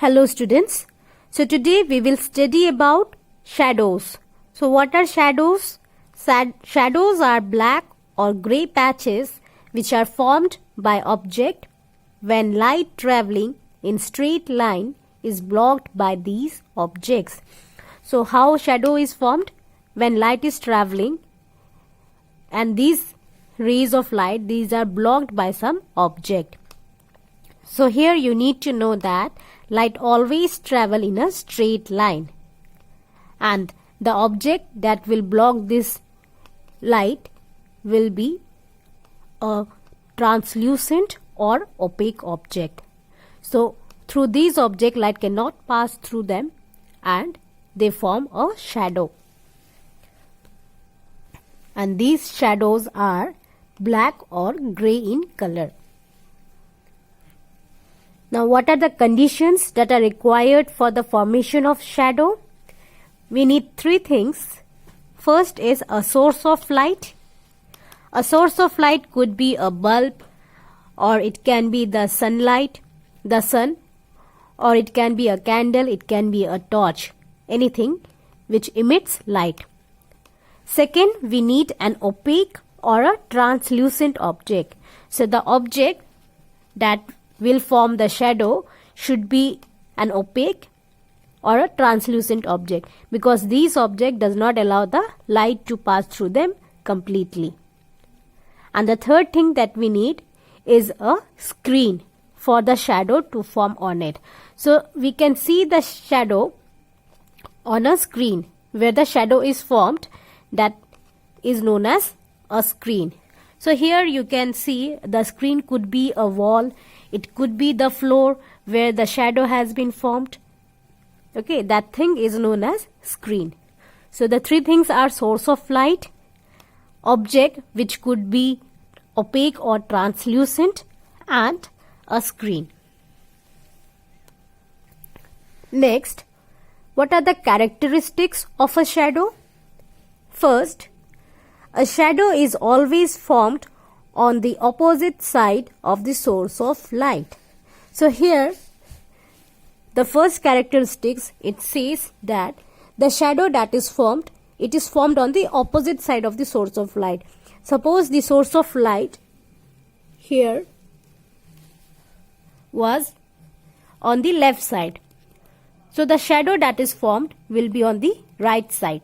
Hello students. So today we will study about shadows. So what are shadows? Shadows are black or grey patches which are formed by object when light travelling in straight line is blocked by these objects. So how shadow is formed? When light is travelling and these rays of light, these are blocked by some object. So here you need to know that light always travel in a straight line, and the object that will block this light will be a translucent or opaque object. So through these objects light cannot pass through them and they form a shadow. And these shadows are black or grey in color. Now what are the conditions that are required for the formation of shadow? We need three things. First is a source of light. A source of light could be a bulb, or it can be the sunlight, the sun, or it can be a candle, it can be a torch, anything which emits light. Second, we need an opaque or a translucent object. So the object that will form the shadow should be an opaque or a translucent object, because these object does not allow the light to pass through them completely. And the third thing that we need is a screen for the shadow to form on it. So we can see the shadow on a screen. Where the shadow is formed, that is known as a screen. So here you can see the screen could be a wall, it could be the floor where the shadow has been formed. Okay, that thing is known as screen. So the three things are source of light, object which could be opaque or translucent, and a screen. Next, what are the characteristics of a shadow? First, a shadow is always formed on the opposite side of the source of light. So here, the first characteristics, it says that the shadow that is formed, it is formed on the opposite side of the source of light. Suppose the source of light here was on the left side. So the shadow that is formed will be on the right side.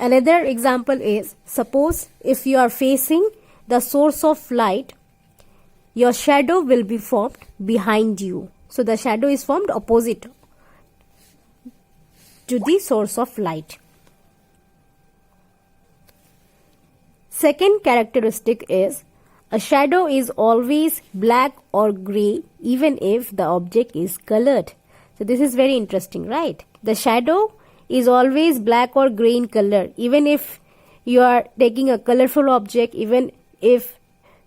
Another example is, suppose if you are facing the source of light, your shadow will be formed behind you. So the shadow is formed opposite to the source of light. Second characteristic is, a shadow is always black or grey even if the object is colored. So this is very interesting, right? The shadow is always black or grey in color. Even if you are taking a colorful object, even if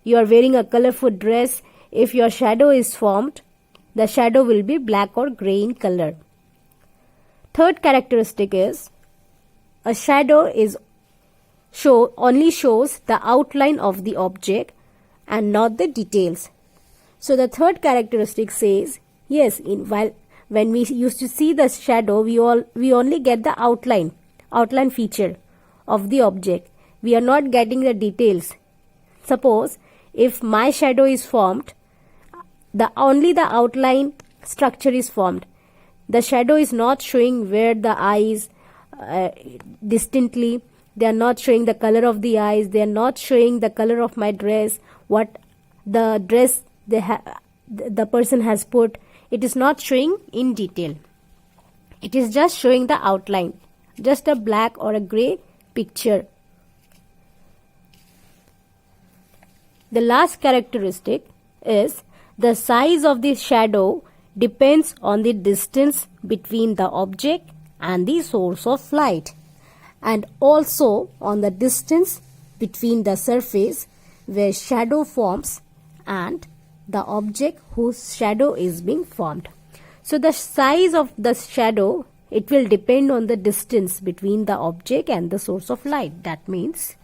you are wearing a colorful dress, if your shadow is formed, the shadow will be black or grey in color. Third characteristic is, a shadow is only shows the outline of the object and not the details. So the third characteristic says, yes, when we used to see the shadow, we only get the outline feature of the object. We are not getting the details. Suppose if my shadow is formed, only the outline structure is formed. The shadow is not showing where the eyes distantly. They are not showing the color of the eyes. They are not showing the color of my dress. What the dress the person has put. It is not showing in detail. It is just showing the outline, just a black or a grey picture. The last characteristic is, the size of the shadow depends on the distance between the object and the source of light, and also on the distance between the surface where shadow forms and the object whose shadow is being formed. So the size of the shadow, it will depend on the distance between the object and the source of light. That means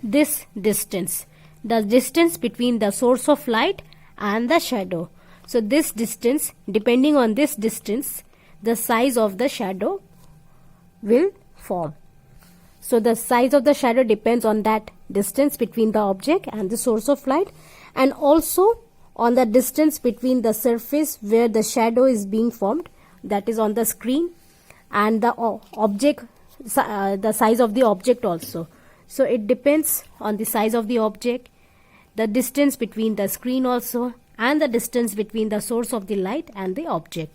this distance, the distance between the source of light and the shadow. So this distance, depending on this distance, the size of the shadow will form. So the size of the shadow depends on that distance between the object and the source of light, and also on the distance between the surface where the shadow is being formed, that is on the screen, and the object, the size of the object also. So it depends on the size of the object, the distance between the screen also, and the distance between the source of the light and the object.